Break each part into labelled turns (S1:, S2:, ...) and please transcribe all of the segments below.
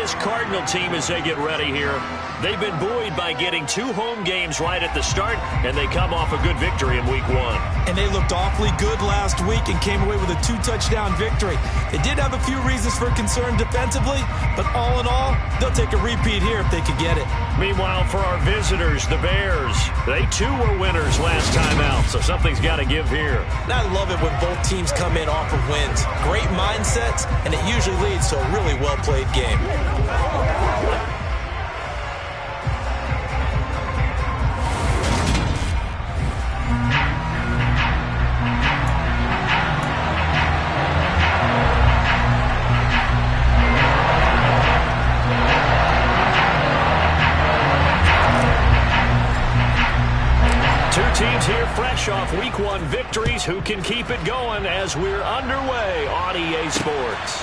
S1: this Cardinal team as they get ready here. They've been buoyed by getting 2 home games right at the start, and they come off a good victory in Week 1.
S2: And they looked awfully good last week and came away with a 2-touchdown victory. They did have a few reasons for concern defensively, but all in all, they'll take a repeat here if they could get it.
S1: Meanwhile, for our visitors, the Bears, they too were winners last time out, so something's got to give here.
S2: And I love it when both teams come in off of wins. Great mindsets, and it usually leads to a really well-played game.
S1: Teams here fresh off Week 1 victories. Who can keep it going as we're underway on EA Sports?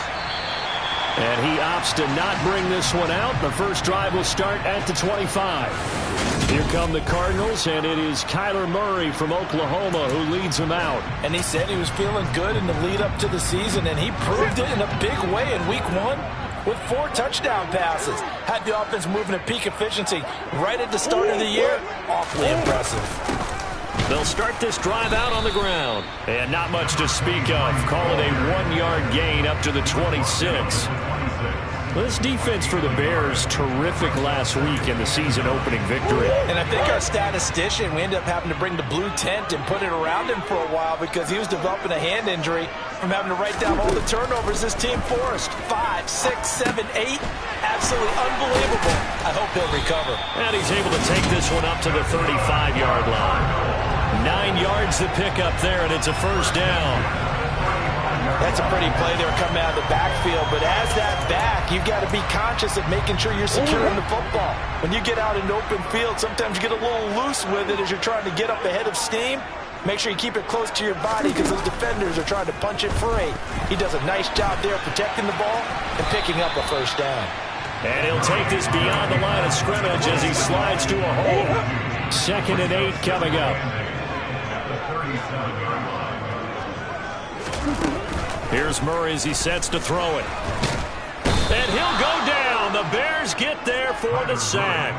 S1: And he opts to not bring this one out. The first drive will start at the 25. Here come the Cardinals, and it is Kyler Murray from Oklahoma who leads them out.
S2: And he said he was feeling good in the lead up to the season, and he proved it in a big way in Week 1. With 4 touchdown passes. Had the offense moving at peak efficiency right at the start of the year. Awfully impressive.
S1: They'll start this drive out on the ground. And not much to speak of. Call it a 1-yard gain up to the 26. This defense for the Bears, terrific last week in the season-opening victory.
S2: And I think our statistician, we ended up having to bring the blue tent and put it around him for a while because he was developing a hand injury from having to write down all the turnovers this team forced. 5, 6, 7, 8. Absolutely unbelievable. I hope he'll recover.
S1: And he's able to take this one up to the 35-yard line. 9 yards to pick up there, and it's a first down.
S2: That's a pretty play. They were coming out of the backfield, but as that back, you've got to be conscious of making sure you're securing the football. When you get out in open field, sometimes you get a little loose with it as you're trying to get up ahead of steam. Make sure you keep it close to your body because those defenders are trying to punch it free. He does a nice job there protecting the ball and picking up a first down.
S1: And he'll take this beyond the line of scrimmage as he slides to a hole. 2nd and 8 coming up. Here's Murray as he sets to throw it. And he'll go down. The Bears get there for the sack.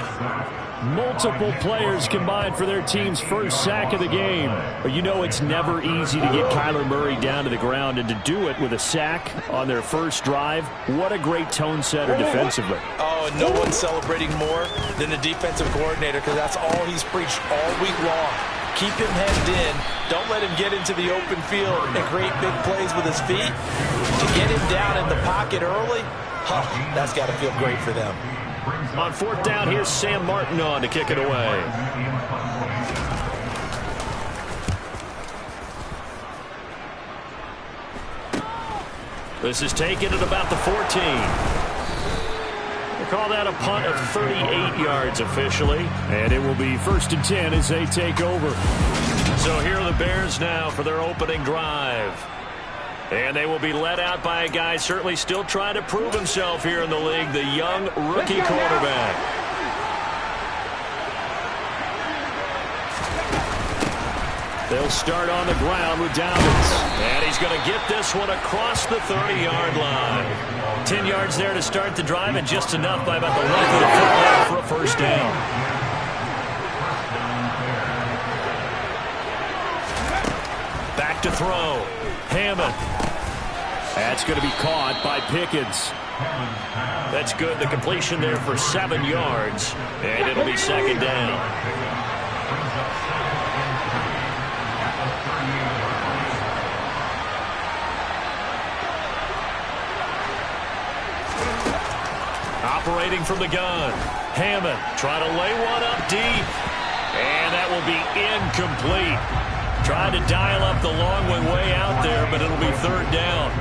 S1: Multiple players combined for their team's first sack of the game. But you know it's never easy to get Kyler Murray down to the ground, and to do it with a sack on their first drive, what a great tone setter defensively.
S2: Oh, and no one's celebrating more than the defensive coordinator because that's all he's preached all week long. Keep him hemmed in. Don't let him get into the open field and create big plays with his feet. To get him down in the pocket early, that's got to feel great for them.
S1: On 4th down, here's Sam Martin on to kick it away. This is taken at about the 14. We'll call that a punt of 38 yards officially. And it will be 1st and 10 as they take over. So here are the Bears now for their opening drive. And they will be led out by a guy certainly still trying to prove himself here in the league, the young rookie quarterback. They'll start on the ground with Dobbins. And he's going to get this one across the 30-yard line. 10 yards there to start the drive, and just enough by about the length of the football for a first down. Back to throw. Hammond. That's going to be caught by Pickens. That's good. The completion there for 7 yards. And it'll be 2nd down. Operating from the gun. Hammond trying to lay one up deep. And that will be incomplete. Trying to dial up the long one way out there, but it'll be 3rd down.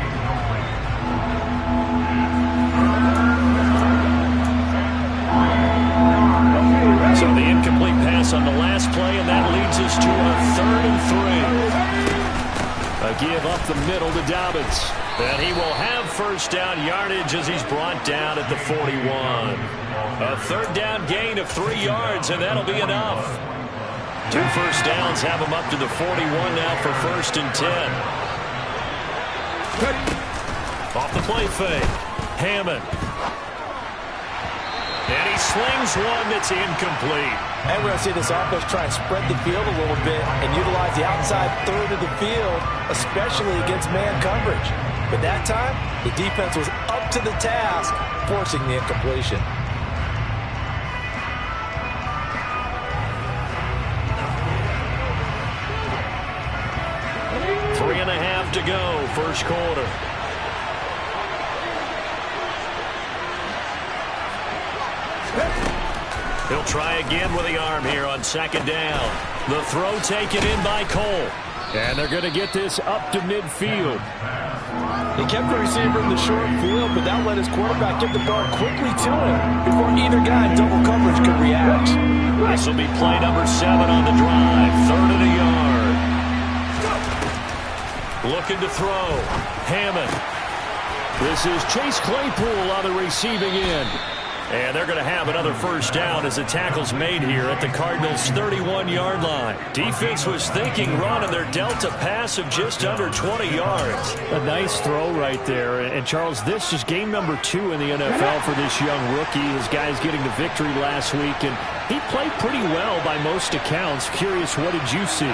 S1: So the incomplete pass on the last play, and that leads us to a 3rd and 3. A give up the middle to Dobbins. And he will have first down yardage as he's brought down at the 41. A 3rd down gain of 3 yards, and that'll be enough. 2 first downs have him up to the 41 now for 1st and 10. Off the play fake. Hammond. slings one that's incomplete.
S2: And we're going to see this offense try and spread the field a little bit and utilize the outside third of the field, especially against man coverage. But that time, the defense was up to the task, forcing the incompletion.
S1: Three and a half to go, first quarter. He'll try again with the arm here on second down. The throw taken in by Cole. And they're going to get this up to midfield.
S2: He kept the receiver in the short field, but that let his quarterback get the ball quickly to him before either guy in double coverage could react.
S1: This will be play number 7 on the drive. 3rd and a yard. Looking to throw. Hammond. This is Chase Claypool on the receiving end. And they're going to have another first down as the tackle's made here at the Cardinals' 31-yard line. Defense was thinking run, and they're dealt a pass of just under 20 yards.
S3: A nice throw right there. And, Charles, this is game number 2 in the NFL for this young rookie. His guys getting the victory last week, and he played pretty well by most accounts. Curious, what did you see?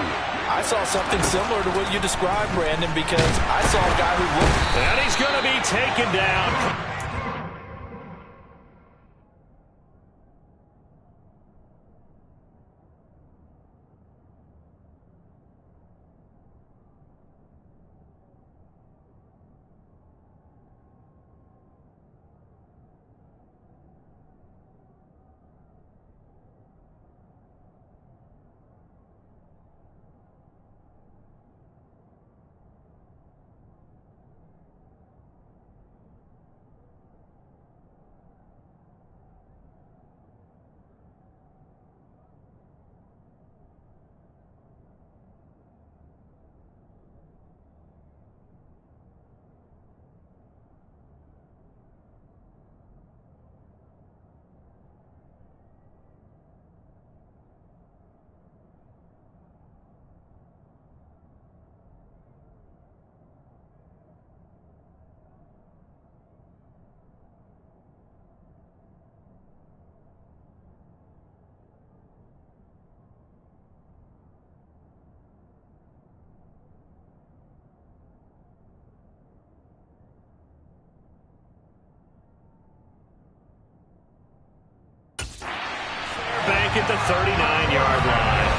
S2: I saw something similar to what you described, Brandon, because I saw a guy who looked...
S1: And he's going to be taken down. At the 39-yard line.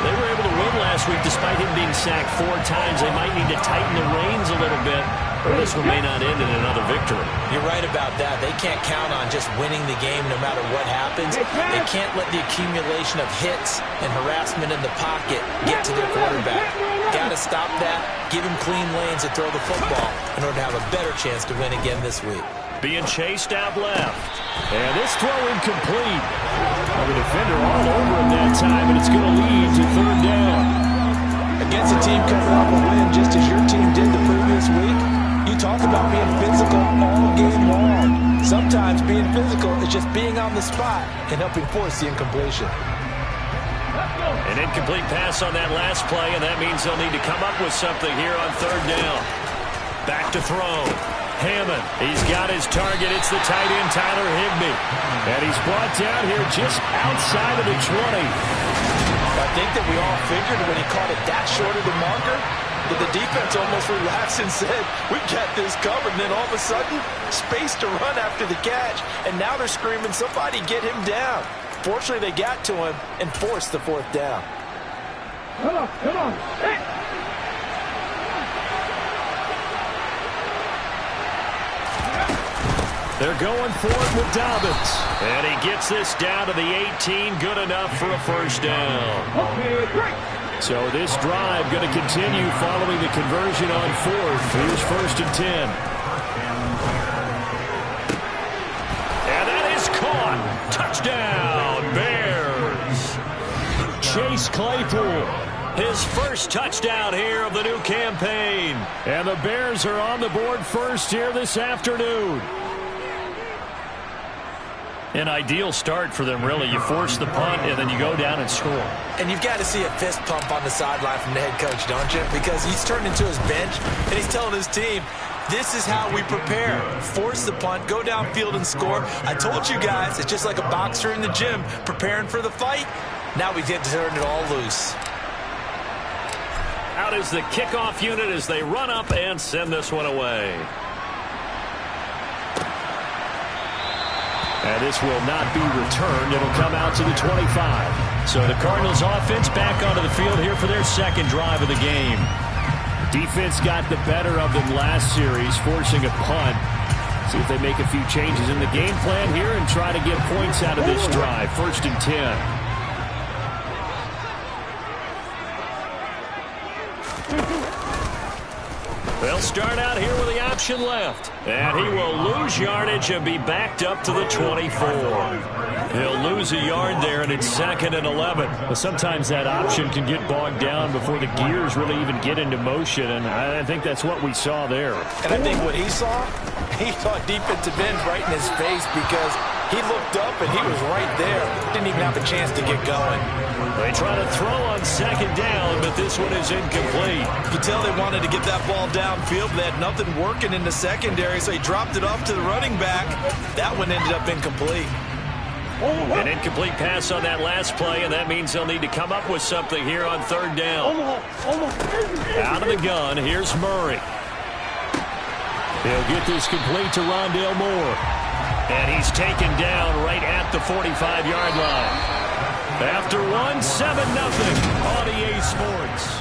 S1: They were able to win last week despite him being sacked 4 times. They might need to tighten the reins a little bit, or this one may not end in another victory.
S2: You're right about that. They can't count on just winning the game no matter what happens. They can't let the accumulation of hits and harassment in the pocket get to their quarterback. Got to stop that, give him clean lanes to throw the football in order to have a better chance to win again this week.
S1: Being chased out left. And this throw incomplete. The defender all over him that time, and it's going to lead to 3rd down.
S2: Against a team coming off a win just as your team did the previous week, you talk about being physical all game long. Sometimes being physical is just being on the spot and helping force the incompletion.
S1: An incomplete pass on that last play, and that means they'll need to come up with something here on 3rd down. Back to throw. Hammond, he's got his target. It's the tight end, Tyler Higbee. And he's brought down here just outside of the 20.
S2: I think that we all figured when he caught it that short of the marker, that the defense almost relaxed and said, we got this covered. And then all of a sudden, space to run after the catch. And now they're screaming, somebody get him down. Fortunately, they got to him and forced the 4th down.
S4: Come on, hey!
S1: They're going for it with Dobbins. And he gets this down to the 18. Good enough for a first down.
S4: Okay, great.
S1: So this drive going to continue following the conversion on 4th. Here's 1st and 10. And that is caught. Touchdown, Bears. Chase Claypool. His first touchdown here of the new campaign. And the Bears are on the board first here this afternoon.
S3: An ideal start for them, really. You force the punt, and then you go down and score.
S2: And you've got to see a fist pump on the sideline from the head coach, don't you? Because he's turned into his bench, and he's telling his team, this is how we prepare. Force the punt, go downfield and score. I told you guys, it's just like a boxer in the gym preparing for the fight. Now we get to turn it all loose.
S1: Out is the kickoff unit as they run up and send this one away.
S3: And this will not be returned. It'll come out to the 25. So the Cardinals offense back onto the field here for their second drive of the game. Defense got the better of them last series, forcing a punt. See if they make a few changes in the game plan here and try to get points out of this drive. 1st and 10.
S1: They'll start out here with the option left. And he will lose yardage and be backed up to the 24. He'll lose a yard there, and it's 2nd and 11.
S3: But sometimes that option can get bogged down before the gears really even get into motion, and I think that's what we saw there.
S2: And I think what he saw defensive end right in his face because he looked up and he was right there. Didn't even have a chance to get going.
S1: They try to throw on 2nd down, but this one is incomplete.
S2: You could tell they wanted to get that ball downfield, but they had nothing working in the secondary, so he dropped it off to the running back. That one ended up incomplete.
S1: An incomplete pass on that last play, and that means they'll need to come up with something here on 3rd down. Out of the gun, here's Murray.
S3: He'll get this complete to Rondale Moore.
S1: And he's taken down right at the 45-yard line. After 1, 7-0 on EA Sports.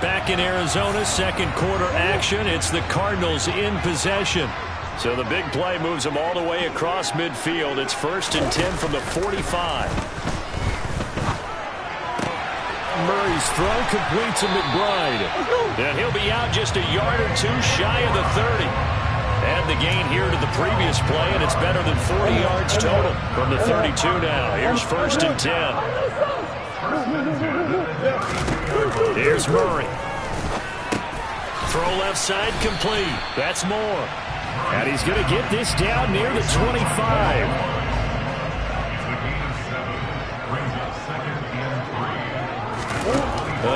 S1: Back in Arizona, 2nd quarter action. It's the Cardinals in possession. So the big play moves them all the way across midfield. It's 1st and 10 from the 45.
S3: Murray's throw complete to McBride.
S1: And he'll be out just a yard or two shy of the 30. Add the gain here to the previous play, and it's better than 40 yards total from the 32 now. Here's 1st and 10. Here's Murray. Throw left side complete. That's Moore.
S3: And he's going to get this down near the 25.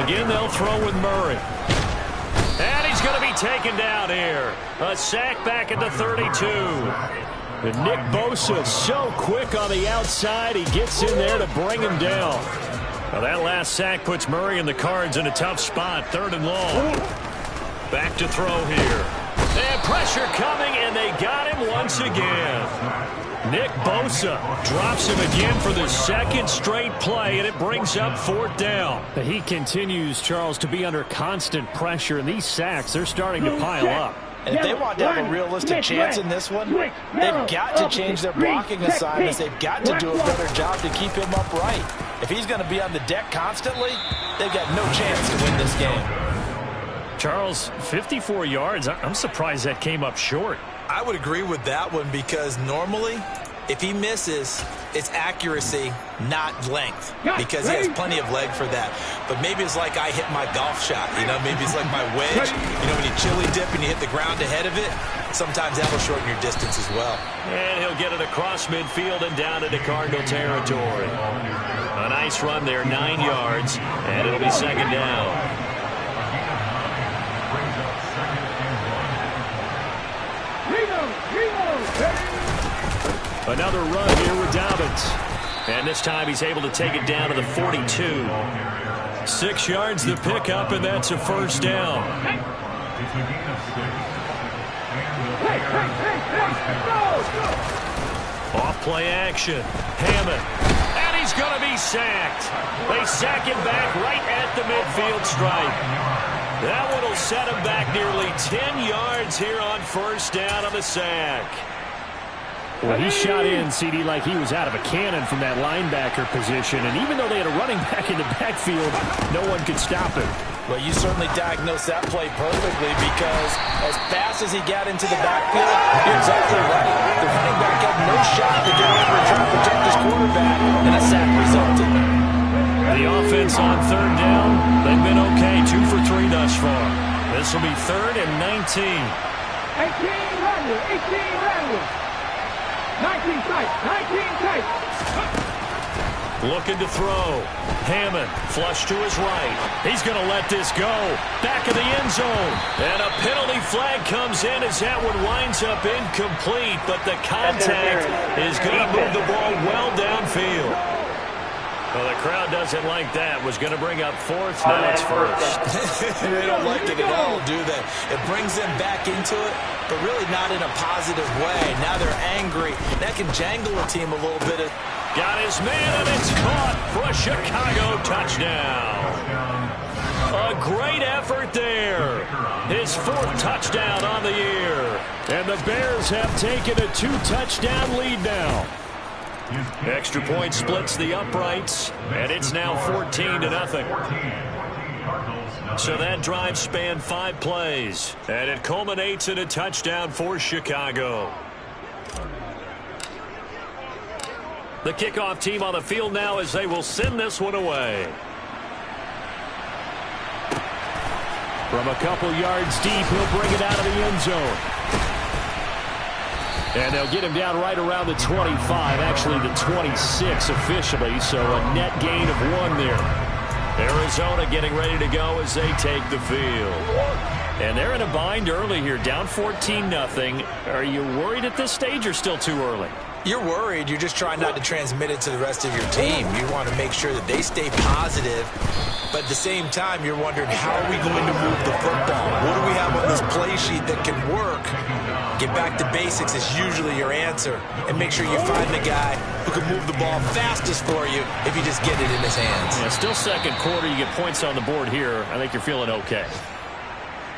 S1: Again, they'll throw with Murray. And he's going to be taken down here. A sack back at the 32.
S3: And Nick Bosa so quick on the outside. He gets in there to bring him down.
S1: Well, that last sack puts Murray and the Cards in a tough spot. 3rd and long. Back to throw here. And pressure coming, and they got him once again. Nick Bosa drops him again for the 2nd straight play, and it brings up 4th down.
S3: He continues, Charles, to be under constant pressure, and these sacks, they're starting to pile up.
S2: And if they want to have a realistic chance in this one, they've got to change their blocking assignments. They've got to do a better job to keep him upright. If he's going to be on the deck constantly, they've got no chance to win this game.
S3: Charles, 54 yards. I'm surprised that came up short.
S2: I would agree with that one because normally, if he misses, it's accuracy, not length, because he has plenty of leg for that. But maybe it's like I hit my golf shot, you know, maybe it's like my wedge. You know, when you chili dip and you hit the ground ahead of it, sometimes that will shorten your distance as well.
S1: And he'll get it across midfield and down into Cardinal territory. A nice run there, 9 yards, and it'll be 2nd down.
S3: Another run here with Dobbins.
S1: And this time he's able to take it down to the 42. 6 yards the pickup, and that's a 1st down. Off play action. Hammond. And he's going to be sacked. They sack him back right at the midfield stripe. That one will set him back nearly 10 yards here on 1st down on the sack.
S3: Well, he shot in, CD, like he was out of a cannon from that linebacker position. And even though they had a running back in the backfield, no one could stop him.
S2: Well, you certainly diagnosed that play perfectly because as fast as he got into the backfield, you're exactly right. The running back had no shot to get over and try to protect his quarterback, and a sack resulted.
S1: The offense on 3rd down, they've been okay, 2 for 3 thus far. This will be 3rd and 19.
S4: 18 Randall. 19 tight. 19 tight.
S1: Looking to throw. Hammond, flush to his right. He's going to let this go. Back of the end zone. And a penalty flag comes in as that one winds up incomplete. But the contact is going to move the ball well downfield. Well, the crowd doesn't like that. Was going to bring up fourth. Now it's first.
S2: They don't like it at all, do they? It brings them back into it, but really not in a positive way. Now they're angry. That can jangle a team a little bit.
S1: Got his man, and it's caught for a Chicago touchdown. A great effort there. His fourth touchdown on the year. And the Bears have taken a 2-touchdown lead now. Extra point splits the uprights, and it's now 14-0. So that drive spanned 5 plays, and it culminates in a touchdown for Chicago. The kickoff team on the field now as they will send this one away. From a couple yards deep, he'll bring it out of the end zone. And they'll get him down right around the 25, actually the 26 officially, so a net gain of 1 there. Arizona getting ready to go as they take the field. And they're in a bind early here, down 14-0. Are you worried at this stage or still too early?
S2: You're worried. You're just trying not to transmit it to the rest of your team. You want to make sure that they stay positive. But at the same time, you're wondering, how are we going to move the football? What do we have on this play sheet that can work? Get back to basics is usually your answer. And make sure you find the guy who can move the ball fastest for you if you just get it in his hands.
S1: Yeah, still second quarter. You get points on the board here. I think you're feeling okay.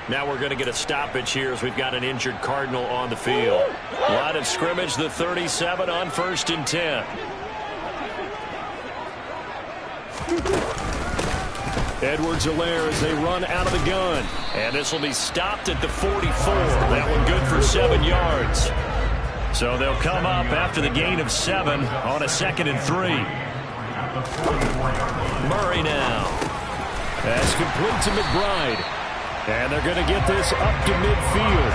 S1: Now we're going to get a stoppage here as we've got an injured Cardinal on the field. Line of scrimmage, the 37 on 1st and 10. Edwards-Helaire as they run out of the gun. And this will be stopped at the 44. That one good for 7 yards. So they'll come up after the gain of 7 on a 2nd and 3. Murray now. That's complete to McBride. And they're going to get this up to midfield.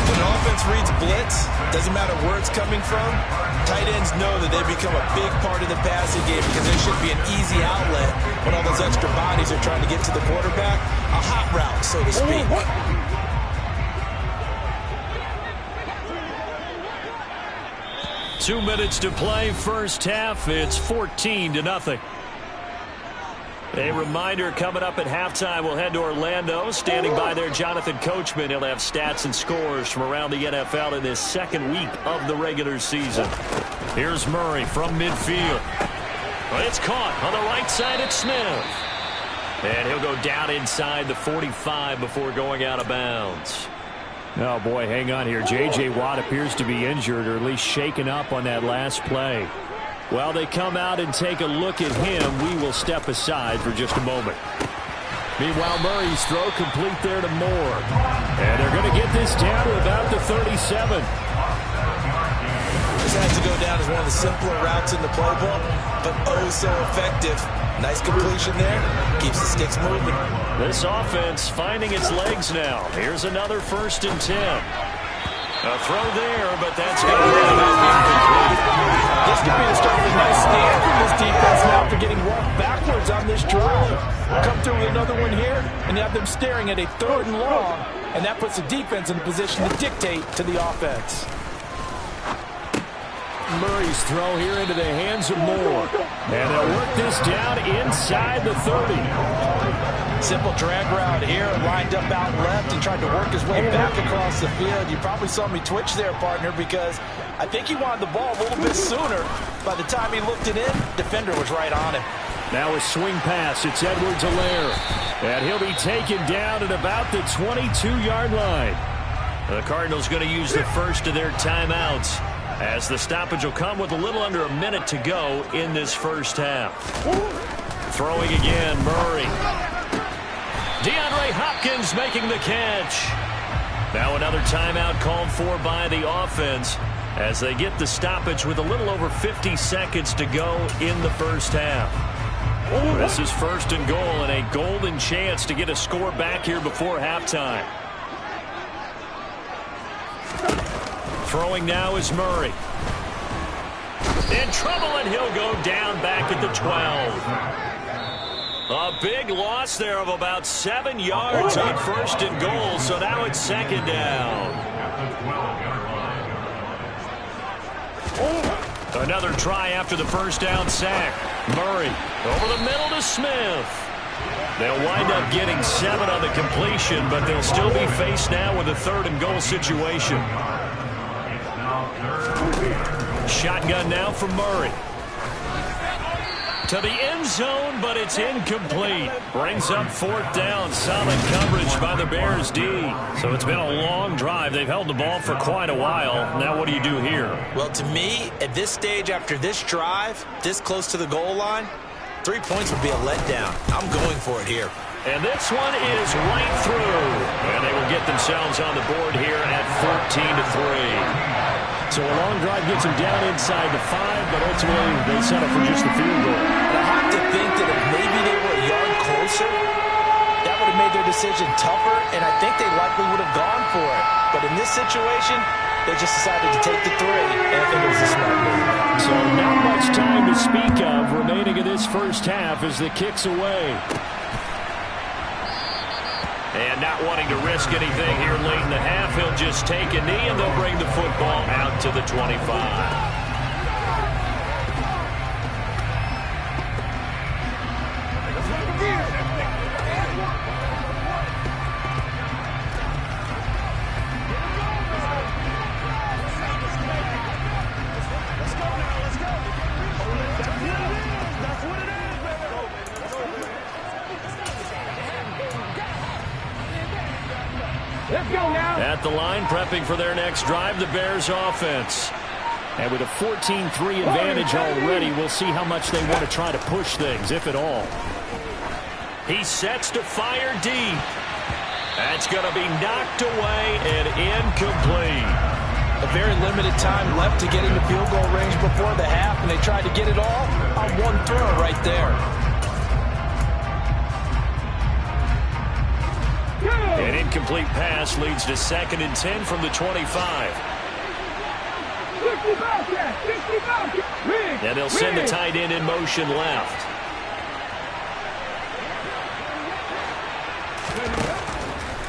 S2: When offense reads blitz, doesn't matter where it's coming from, tight ends know that they become a big part of the passing game because there should be an easy outlet when all those extra bodies are trying to get to the quarterback. A hot route, so to speak.
S1: 2 minutes to play, first half. It's 14-0. A reminder coming up at halftime, we'll head to Orlando. Standing by there, Jonathan Coachman. He'll have stats and scores from around the NFL in this second week of the regular season. Here's Murray from midfield. Well, it's caught on the right side at Smith. And he'll go down inside the 45 before going out of bounds. Oh, boy, hang on here. J.J. Watt appears to be injured or at least shaken up on that last play. While they come out and take a look at him, we will step aside for just a moment. Meanwhile, Murray's throw complete there to Moore. And they're going to get this down to about the 37.
S2: This has to go down as one of the simpler routes in the playbook, but oh so effective. Nice completion there. Keeps the sticks moving.
S1: This offense finding its legs now. Here's another 1st and 10. A throw there, but that's going to be incomplete.
S5: This could be the start of a nice stand from this defense now after getting walked backwards on this drive. Come through with another one here, and you have them staring at a 3rd and long, and that puts the defense in a position to dictate to the offense.
S1: Murray's throw here into the hands of Moore. And they'll work this down inside the 30.
S5: Simple drag route here, lined up out left and tried to work his way back across the field. You probably saw me twitch there, partner, because I think he wanted the ball a little bit sooner. By the time he looked it in, defender was right on him.
S1: Now a swing pass. It's Edwards-Helaire. And he'll be taken down at about the 22-yard line. The Cardinals going to use the first of their timeouts, as the stoppage will come with a little under a minute to go in this first half. Throwing again, Murray. DeAndre Hopkins making the catch. Now another timeout called for by the offense as they get the stoppage with a little over 50 seconds to go in the first half. This is 1st and goal and a golden chance to get a score back here before halftime. Throwing now is Murray. In trouble, and he'll go down back at the 12. A big loss there of about 7 yards on 1st and goal, so now it's 2nd down. Another try after the 1st down sack. Murray over the middle to Smith. They'll wind up getting 7 on the completion, but they'll still be faced now with a 3rd and goal situation. Shotgun now from Murray. To the end zone, but it's incomplete. Brings up 4th down. Solid coverage by the Bears D. So it's been a long drive. They've held the ball for quite a while. Now what do you do here?
S5: Well, to me, at this stage, after this drive, this close to the goal line, 3 points would be a letdown. I'm going for it here.
S1: And this one is right through. And they will get themselves on the board here at 14-3.
S3: So a long drive gets them down inside the 5, but ultimately they settle for just the field goal.
S5: And I have to think that if maybe they were a yard closer, that would have made their decision tougher, and I think they likely would have gone for it. But in this situation, they just decided to take the 3, and I think it was a smart move.
S3: So not much time to speak of remaining in this first half as the kick's away.
S1: And not wanting to risk anything here late in the half, he'll just take a knee, and they'll bring the football out to the 25. At the line, prepping for their next drive, the Bears offense.
S3: And with a 14-3 advantage already, we'll see how much they want to try to push things, if at all.
S1: He sets to fire deep. That's going to be knocked away and incomplete.
S5: A very limited time left to get into field goal range before the half, and they tried to get it all on one throw right there.
S1: An incomplete pass leads to 2nd and 10 from the 25. And they'll send the tight end in motion left.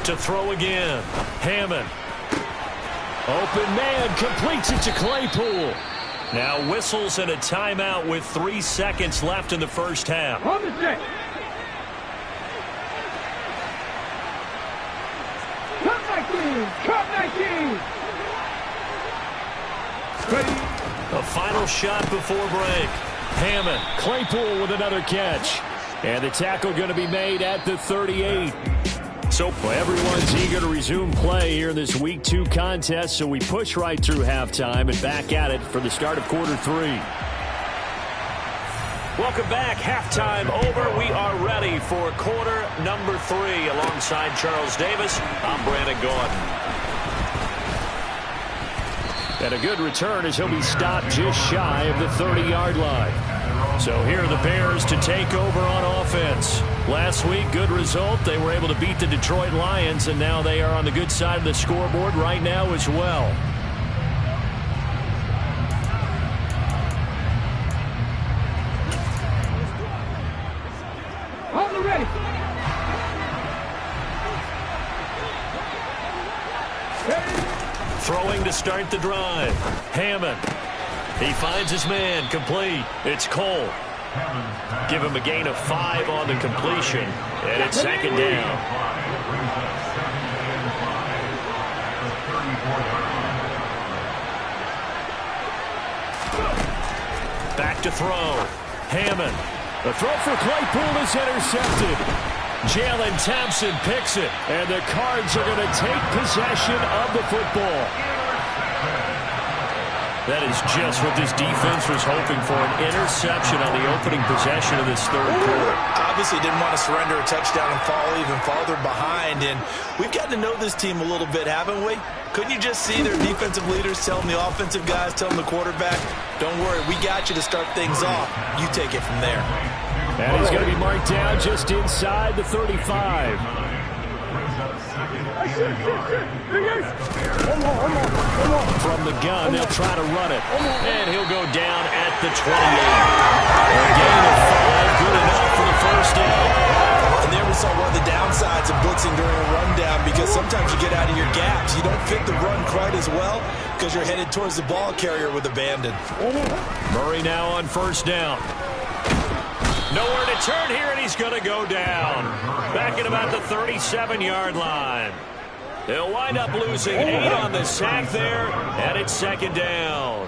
S1: To throw again. Hammond. Open man, completes it to Claypool. Now whistles and a timeout with 3 seconds left in the first half.
S4: On the set. Cut 19.
S1: A final shot before break. Hammond.
S3: Claypool with another catch. And the tackle going to be made at the 38. So everyone's eager to resume play here in this Week 2 contest, so we push right through halftime and back at it for the start of quarter 3.
S1: Welcome back. Halftime over. We are ready for quarter number 3. Alongside Charles Davis, I'm Brandon Gaudin.
S3: And a good return as he'll be stopped just shy of the 30-yard line. So here are the Bears to take over on offense. Last week, good result. They were able to beat the Detroit Lions, and now they are on the good side of the scoreboard right now as well.
S4: On the ready.
S1: Throwing to start the drive. Hammond. He finds his man. Complete. It's Cole. Give him a gain of 5 on the completion. And it's 2nd down. Back to throw. Hammond.
S3: The throw for Claypool is intercepted.
S1: Jalen Thompson picks it.
S3: And the Cards are going to take possession of the football.
S1: That is just what this defense was hoping for, an interception on the opening possession of this third quarter.
S5: Obviously didn't want to surrender a touchdown and fall even farther behind, and we've gotten to know this team a little bit, haven't we? Couldn't you just see their defensive leaders telling the offensive guys, telling the quarterback, don't worry, we got you to start things off. You take it from there.
S3: And he's going to be marked down just inside the 35.
S1: From the gun, they'll try to run it. And he'll go down at the 28. A gain of 5, good enough for the first down.
S2: And there we saw one of the downsides of blitzing during a rundown, because sometimes you get out of your gaps. You don't fit the run quite as well because you're headed towards the ball carrier with abandon.
S1: Murray now on first down. Nowhere to turn here, and he's going to go down. Back at about the 37-yard line. They'll wind up losing 8 on the sack there, and it's second down.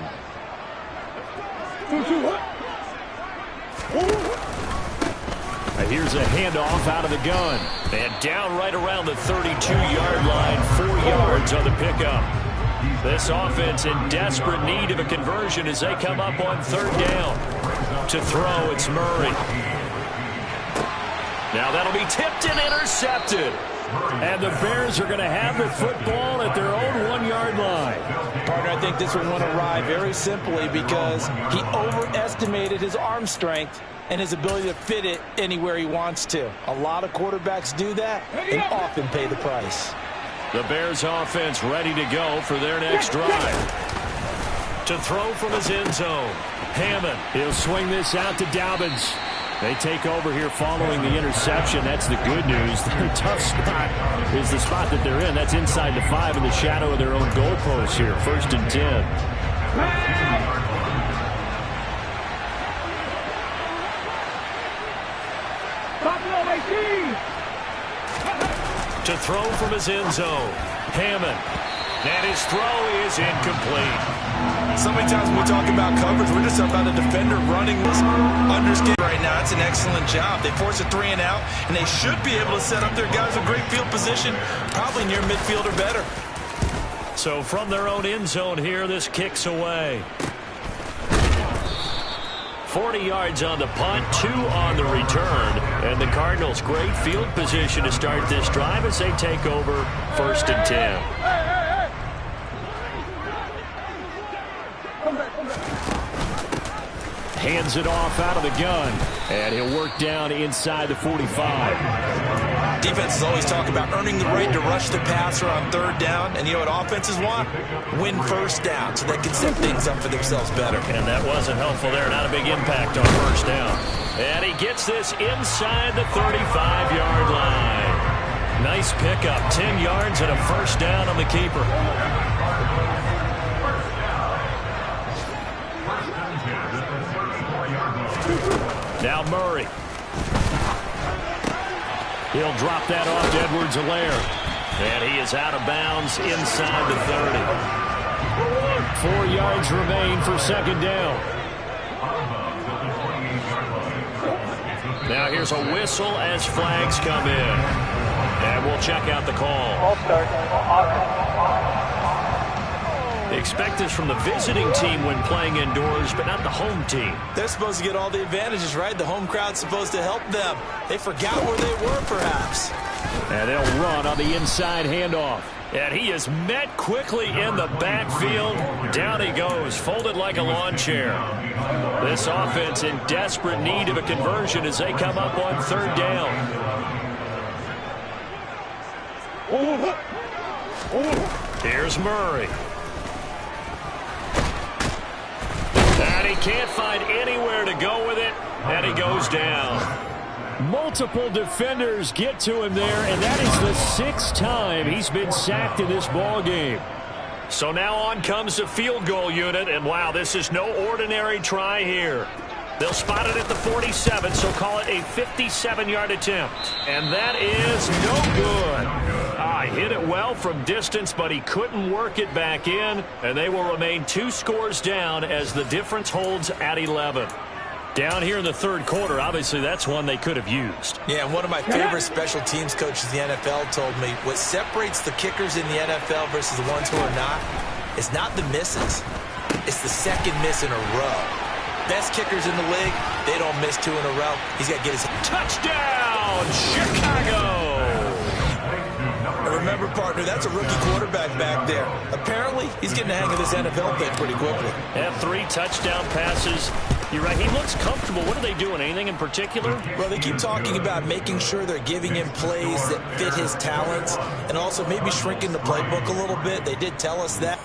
S1: Here's a handoff out of the gun. And down right around the 32-yard line, 4 yards on the pickup. This offense in desperate need of a conversion as they come up on third down. To throw, it's Murray. Now that'll be tipped and intercepted. And the Bears are going to have the football at their own 1-yard line.
S5: Partner, I think this one went awry very simply because he overestimated his arm strength and his ability to fit it anywhere he wants to. A lot of quarterbacks do that and often pay the price.
S1: The Bears offense ready to go for their next drive. To throw from his end zone. Hammond.
S3: He'll swing this out to Dobbins. They take over here following the interception. That's the good news. Their tough spot is the spot that they're in. That's inside the 5 in the shadow of their own goalpost here. 1st and 10.
S1: To throw from his end zone. Hammond. And his throw is incomplete.
S2: So many times when we talk about coverage, we're just about a defender running this underskin right now. It's an excellent job. They force a 3 and out, and they should be able to set up their guys with great field position, probably near midfield or better.
S1: So from their own end zone here, this kicks away. 40 yards on the punt, 2 on the return. And the Cardinals, great field position to start this drive as they take over 1st and 10.
S3: Hands it off out of the gun. And he'll work down inside the 45.
S2: Defenses always talk about earning the right to rush the passer on third down. And you know what offenses want? Win first down so they can set things up for themselves better.
S1: And that wasn't helpful there. Not a big impact on first down. And he gets this inside the 35-yard line. Nice pickup. 10 yards and a first down on the keeper. Now Murray. He'll drop that off to Edwards-Helaire. And he is out of bounds inside the 30.
S3: 4 yards remain for second down.
S1: Now here's a whistle as flags come in. And we'll check out the call.
S6: All start.
S1: Expect this from the visiting team when playing indoors, but not the home team.
S2: They're supposed to get all the advantages, right? The home crowd's supposed to help them. They forgot where they were, perhaps.
S3: And they'll run on the inside handoff.
S1: And he is met quickly in the backfield. Down he goes, folded like a lawn chair. This offense in desperate need of a conversion as they come up on third down. Here's Murray. And he can't find anywhere to go with it, and he goes down.
S3: Multiple defenders get to him there, and that is the 6th time he's been sacked in this ball game.
S1: So now on comes the field goal unit, and wow, this is no ordinary try here. They'll spot it at the 47, so call it a 57-yard attempt. And that is no good. He hit it well from distance, but he couldn't work it back in, and they will remain 2 scores down as the difference holds at 11. Down here in the third quarter, obviously that's one they could have used.
S2: Yeah, and one of my favorite special teams coaches in the NFL told me what separates the kickers in the NFL versus the ones who are not is not the misses. It's the second miss in a row. Best kickers in the league, they don't miss 2 in a row. He's got to get his
S1: touchdown, Chicago.
S2: Remember, partner, that's a rookie quarterback back there. Apparently, he's getting the hang of this NFL thing pretty quickly.
S1: Have 3 touchdown passes
S3: You're right. He looks comfortable. What are they doing? Anything in particular?
S5: Well, they keep talking about making sure they're giving him plays that fit his talents and also maybe shrinking the playbook a little bit. They did tell us that.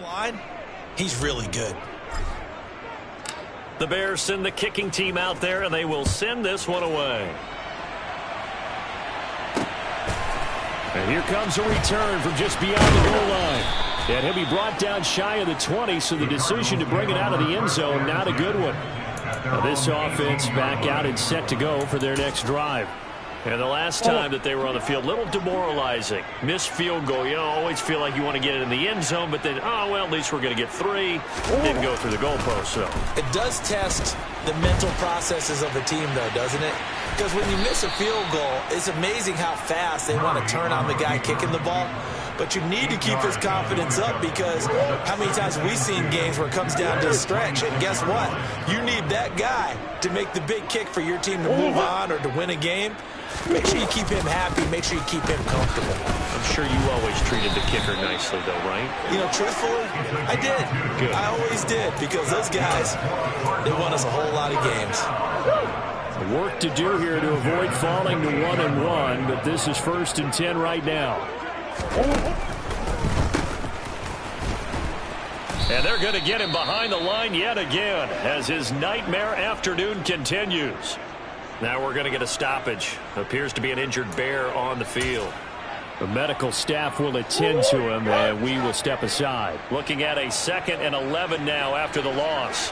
S5: Line, he's really good.
S1: The Bears send the kicking team out there, and they will send this one away. And here comes a return from just beyond the goal line. And he'll be brought down shy of the 20, so the decision to bring it out of the end zone, not a good one. Now this offense back out and set to go for their next drive. And the last time that they were on the field, a little demoralizing. Missed field goal. You always feel like you want to get it in the end zone, but then, oh, well, at least we're going to get 3. Didn't go through the goalpost, so.
S5: It does test the mental processes of a team, though, doesn't it? Because when you miss a field goal, it's amazing how fast they want to turn on the guy kicking the ball. But you need to keep his confidence up, because how many times have we seen games where it comes down to a stretch? And guess what? You need that guy to make the big kick for your team to move on or to win a game. Make sure you keep him happy. Make sure you keep him comfortable.
S1: I'm sure you always treated the kicker nicely, though, right?
S5: You know, truthfully, I did.
S1: Good.
S5: I always did, because those guys, they won us a whole lot of games.
S3: Work to do here to avoid falling to 1-1, but this is 1st and 10 right now.
S1: And they're going to get him behind the line yet again as his nightmare afternoon continues. Now we're going to get a stoppage. Appears to be an injured Bear on the field.
S3: The medical staff will attend to him, and we will step aside.
S1: Looking at a 2nd and 11 now after the loss.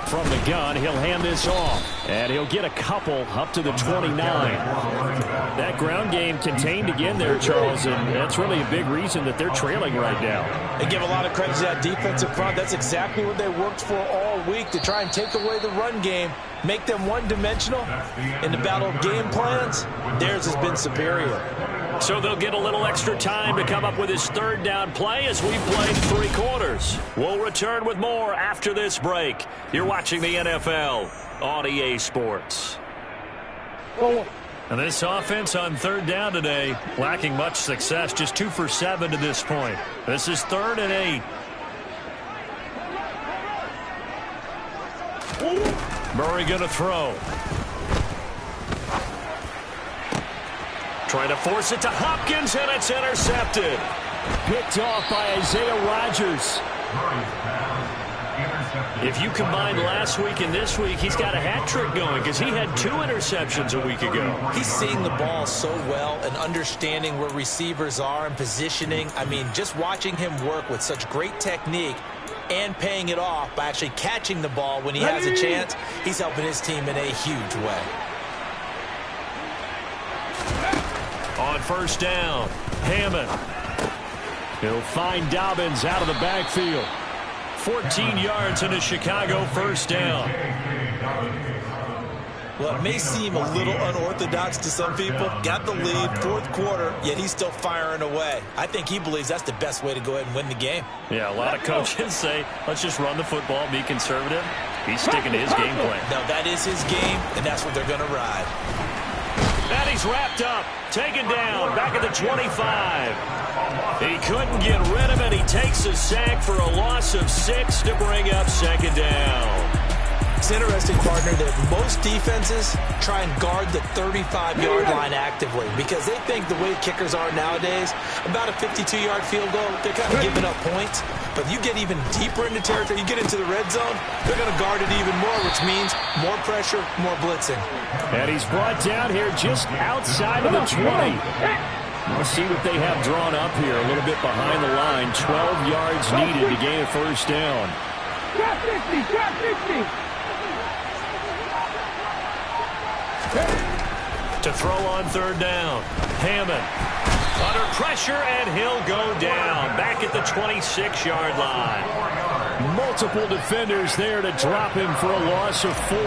S3: From the gun, he'll hand this off, and he'll get a couple up to the 29. That ground game contained again there, Charles, and that's really a big reason that they're trailing right now.
S5: They give a lot of credit to that defensive front. That's exactly what they worked for all week, to try and take away the run game, make them one-dimensional. In the battle of game plans, theirs has been superior.
S1: So they'll get a little extra time to come up with his 3rd down play as we played 3 quarters. We'll return with more after this break. You're watching the NFL on EA Sports. And this offense on 3rd down today, lacking much success, just 2 for 7 to this point. This is 3rd and 8. Murray going to throw. Trying to force it to Hopkins, and it's intercepted.
S3: Picked off by Isaiah Rodgers.
S1: If you combine last week and this week, he's got a hat trick going, because he had 2 interceptions a week ago.
S5: He's seeing the ball so well and understanding where receivers are and positioning. I mean, just watching him work with such great technique and paying it off by actually catching the ball when he has a chance, he's helping his team in a huge way.
S1: On 1st down, Hammond.
S3: He'll find Dobbins out of the backfield.
S1: 14 yards in a Chicago 1st down.
S5: Well, it may seem a little unorthodox to some people. Got the lead, 4th quarter, yet he's still firing away. I think he believes that's the best way to go ahead and win the game.
S1: Yeah, a lot of coaches say, let's just run the football, be conservative. He's sticking to his game plan.
S5: No, that is his game, and that's what they're going to ride.
S1: And he's wrapped up, taken down, back at the 25. He couldn't get rid of it. He takes a sack for a loss of 6 to bring up 2nd down.
S5: It's interesting, partner, that most defenses try and guard the 35-yard line actively because they think the way kickers are nowadays, about a 52-yard field goal, they're kind of giving up points. But you get even deeper into territory, you get into the red zone, they're going to guard it even more, which means more pressure, more blitzing.
S3: And he's brought down here just outside of the 20. Let's see what they have drawn up here, a little bit behind the line. 12 yards needed to gain a 1st down.
S4: Drop 50, drop 50.
S1: To throw on 3rd down, Hammond under pressure, and he'll go down back at the 26-yard line.
S3: Multiple defenders there to drop him for a loss of 4.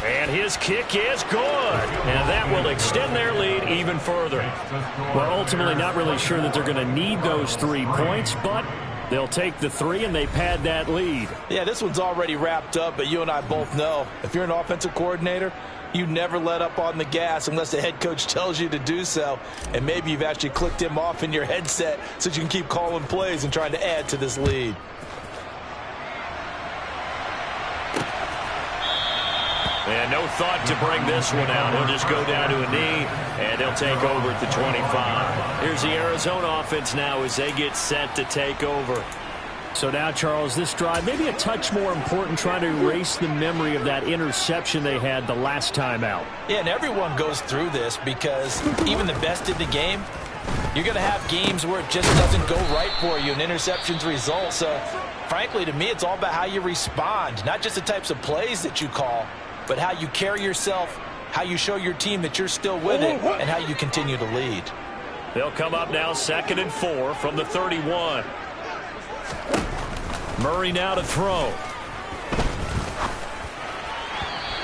S1: And his kick is good, and that will extend their lead even further.
S3: Well, ultimately not really sure that they're going to need those 3 points, but they'll take the 3 and they pad that lead.
S5: Yeah, this one's already wrapped up, but you and I both know if you're an offensive coordinator, you never let up on the gas unless the head coach tells you to do so. And maybe you've actually clicked him off in your headset so you can keep calling plays and trying to add to this lead.
S1: And no thought to bring this one out. He'll just go down to a knee, and they'll take over at the 25. Here's the Arizona offense now as they get set to take over.
S3: So now, Charles, this drive maybe a touch more important, trying to erase the memory of that interception they had the last time out.
S5: Yeah, and everyone goes through this because even the best in the game, You're going to have games where it just doesn't go right for you and interceptions result. So, frankly, to me, it's all about how you respond. Not just the types of plays that you call, but how you carry yourself, how you show your team that you're still with it, and how you continue to lead.
S1: They'll come up now 2nd and 4 from the 31. Murray now to throw.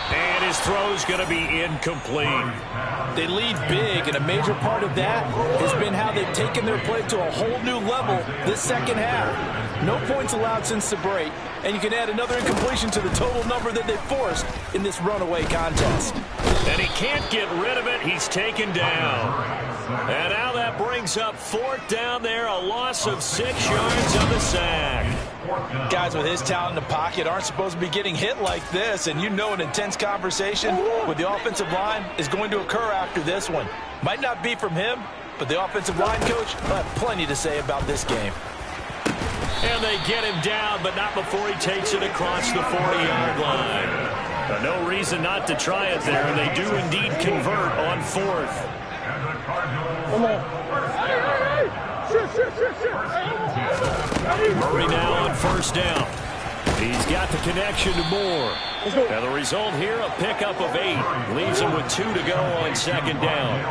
S1: And his throw's going to be incomplete.
S5: They lead big, and a major part of that has been how they've taken their play to a whole new level this second half. No points allowed since the break, and you can add another incompletion to the total number that they forced in this runaway contest.
S1: And he can't get rid of it. He's taken down. And now that brings up 4th down there, a loss of 6 yards on the sack.
S5: Guys with his talent in the pocket aren't supposed to be getting hit like this, and you know an intense conversation with the offensive line is going to occur after this one. Might not be from him, but the offensive line coach will have plenty to say about this game.
S1: And they get him down, but not before he takes it across the 40-yard line. No reason not to try it there, and they do indeed convert on 4th. Murray now on 1st down. He's got the connection to Moore. Now the result here, a pickup of 8. Leaves him with 2 to go on 2nd down.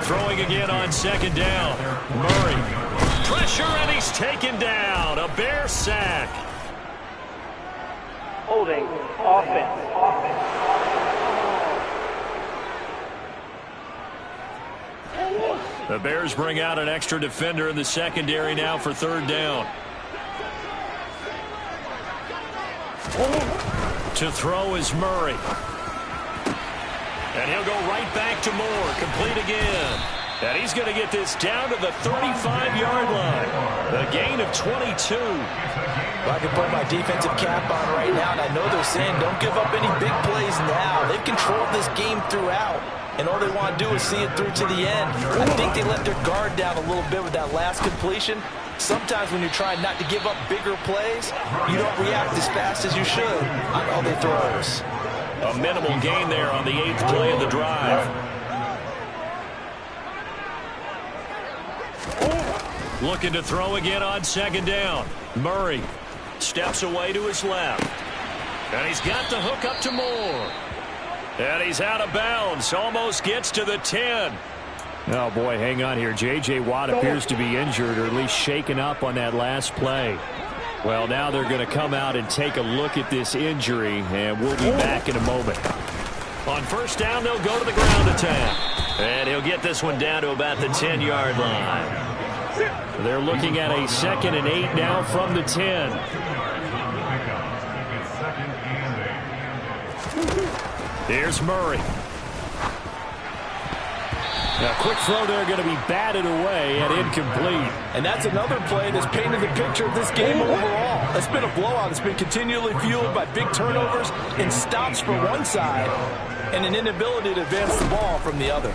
S1: Throwing again on 2nd down. Murray. Pressure, and he's taken down. A Bear sack.
S4: Holding. Offense.
S1: The Bears bring out an extra defender in the secondary now for 3rd down. To throw is Murray. And he'll go right back to Moore. Complete again. And he's going to get this down to the 35-yard line. A gain of 22.
S5: Well, I can put my defensive cap on right now, and I know they're saying don't give up any big plays now. They've controlled this game throughout, and all they want to do is see it through to the end. I think they let their guard down a little bit with that last completion. Sometimes when you're trying not to give up bigger plays, you don't react as fast as you should on other throws.
S1: A minimal gain there on the 8th play of the drive. Looking to throw again on 2nd down. Murray steps away to his left. And he's got the hook up to Moore. And he's out of bounds. Almost gets to the 10.
S3: Oh, boy, hang on here. J.J. Watt appears to be injured, or at least shaken up on that last play. Well, now they're going to come out and take a look at this injury, and we'll be back in a moment.
S1: On 1st down, they'll go to the ground attack. And he'll get this one down to about the 10-yard line.
S3: They're looking at a 2nd and 8 now from the 10. Here's Murray. Now, quick throw there, going to be batted away and incomplete.
S5: And that's another play that's painted the picture of this game overall. It's been a blowout. It's been continually fueled by big turnovers and stops for one side and an inability to advance the ball from the other.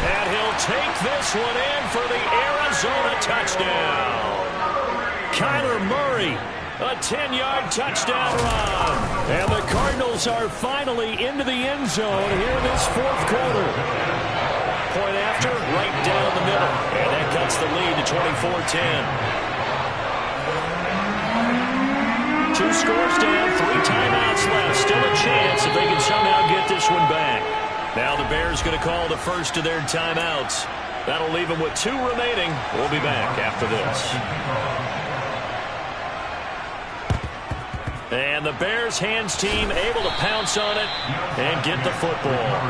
S1: And he'll take this one in for the Arizona touchdown. Kyler Murray, a 10-yard touchdown run. And the Cardinals are finally into the end zone here in this 4th quarter. Point after, right down the middle. And that cuts the lead to 24-10. 2 scores down, 3 timeouts left. Still a chance if they can somehow get this one back. Now the Bears going to call the first of their timeouts. That'll leave them with 2 remaining. We'll be back after this. And the Bears hands team able to pounce on it and get the football.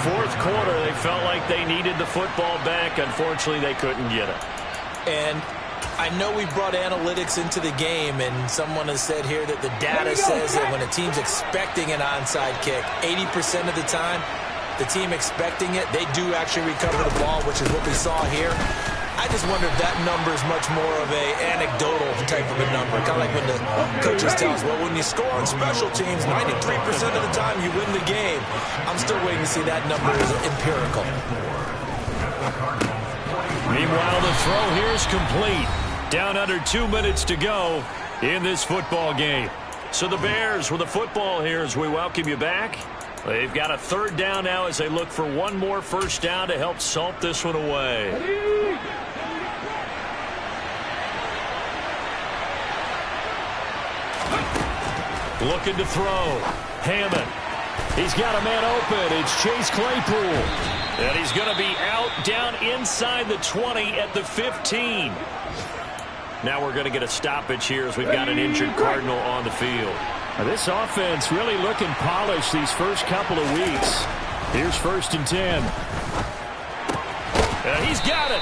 S1: 4th quarter, they felt like they needed the football back. Unfortunately, they couldn't get it.
S5: And I know we brought analytics into the game, and someone has said here that the data says that when a team's expecting an onside kick, 80% of the time, the team expecting it, they do actually recover the ball, which is what we saw here. I just wonder if that number is much more of a anecdotal type of a number. Kind of like when the coaches tell us, well, when you score on special teams, 93% of the time you win the game. I'm still waiting to see that number is empirical.
S1: Meanwhile, the throw here is complete. Down under 2 minutes to go in this football game. So the Bears with the football here as we welcome you back. They've got a third down now as they look for one more first down to help salt this one away. Looking to throw. Hammond. He's got a man open. It's Chase Claypool. And he's going to be out down inside the 20 at the 15. Now we're going to get a stoppage here as we've got an injured Cardinal on the field.
S3: Now this offense really looking polished these first couple of weeks. Here's 1st and 10.
S1: He's got it.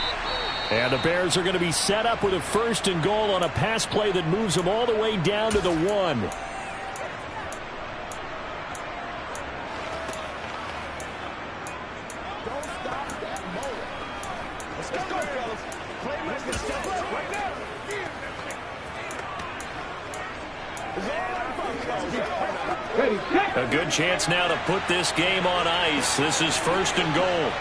S3: And the Bears are going to be set up with a 1st and goal on a pass play that moves them all the way down to the 1.
S1: A good chance now to put this game on ice. This is 1st and goal.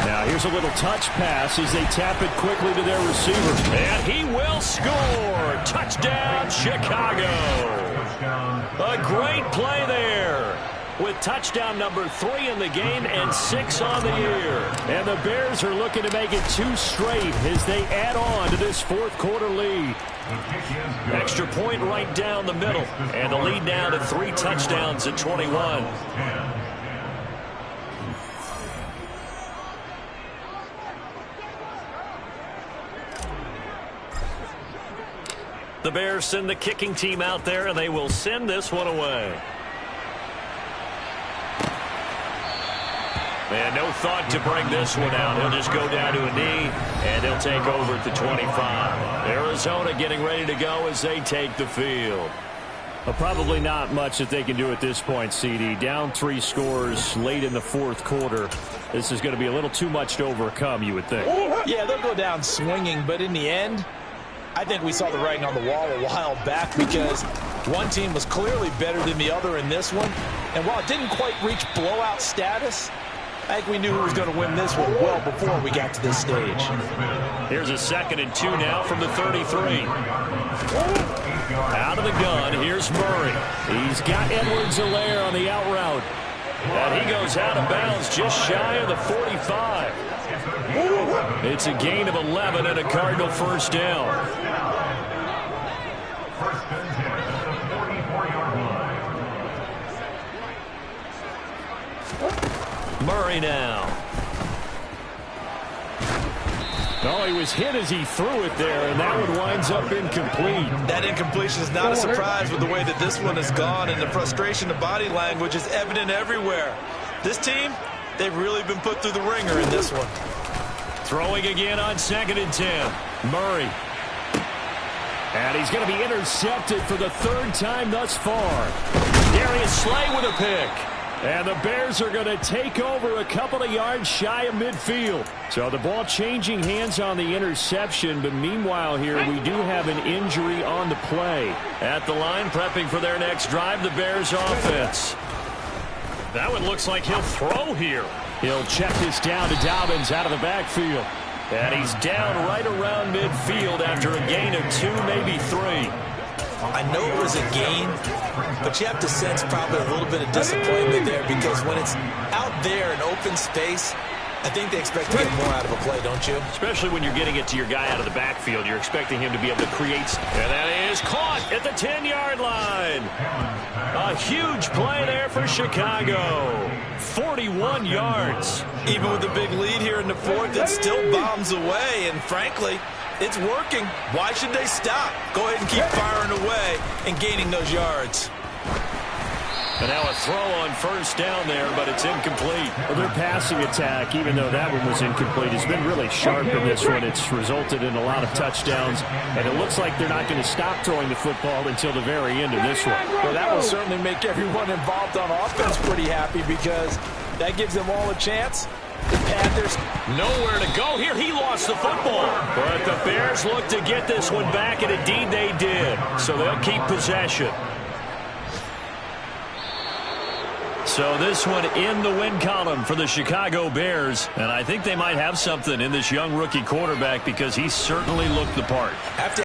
S3: Now here's a little touch pass as they tap it quickly to their receiver.
S1: And he will score. Touchdown, Chicago. A great play there. With touchdown number 3 in the game and 6 on the year.
S3: And the Bears are looking to make it 2 straight as they add on to this 4th quarter lead.
S1: Extra point right down the middle. And the lead now to 3 touchdowns at 21. The Bears send the kicking team out there, and they will send this one away. And no thought to bring this one out. He'll just go down to a knee, and they'll take over at the 25. Arizona getting ready to go as they take the field.
S3: Well, probably not much that they can do at this point, CD. Down 3 scores late in the 4th quarter. This is going to be a little too much to overcome, you would think.
S5: Yeah, they'll go down swinging, but in the end, I think we saw the writing on the wall a while back because one team was clearly better than the other in this one. And while it didn't quite reach blowout status, I think we knew who was going to win this one well before we got to this stage.
S1: Here's a 2nd and 2 now from the 33. Out of the gun, here's Murray. He's got Edwards-Helaire on the out route. And he goes out of bounds just shy of the 45. It's a gain of 11 and a Cardinal first down. Murray now.
S3: Oh, he was hit as he threw it there, and that one winds up incomplete.
S5: That incompletion is not a surprise with the way that this one has gone, and the frustration of body language is evident everywhere. This team, they've really been put through the ringer in this one.
S1: Throwing again on 2nd and 10. Murray.
S3: And he's going to be intercepted for the 3rd time thus far.
S1: Darius Slay with a pick.
S3: And the Bears are going to take over a couple of yards shy of midfield. So the ball changing hands on the interception, but meanwhile here we do have an injury on the play.
S1: At the line, prepping for their next drive, the Bears offense. That one looks like he'll throw here.
S3: He'll check this down to Dobbins out of the backfield.
S1: And he's down right around midfield after a gain of 2, maybe 3.
S5: I know it was a gain, but you have to sense probably a little bit of disappointment there because when it's out there in open space, I think they expect to get more out of a play, don't you?
S1: Especially when you're getting it to your guy out of the backfield. You're expecting him to be able to create. And that is caught at the 10-yard line. A huge play there for Chicago. 41 yards.
S5: Even with the big lead here in the 4th, it still bombs away. And frankly, it's working. Why should they stop? Go ahead and keep firing away and gaining those yards.
S1: And now a throw on first down there, but it's incomplete.
S3: Well, their passing attack, even though that one was incomplete, has been really sharp in this one. It's resulted in a lot of touchdowns, and it looks like they're not going to stop throwing the football until the very end of this one.
S5: Well, that will certainly make everyone involved on offense pretty happy because that gives them all a chance. The Panthers
S1: nowhere to go here. He lost the football. But the Bears look to get this one back, and indeed they did. So they'll keep possession. So this one in the win column for the Chicago Bears. And I think they might have something in this young rookie quarterback because he certainly looked the part.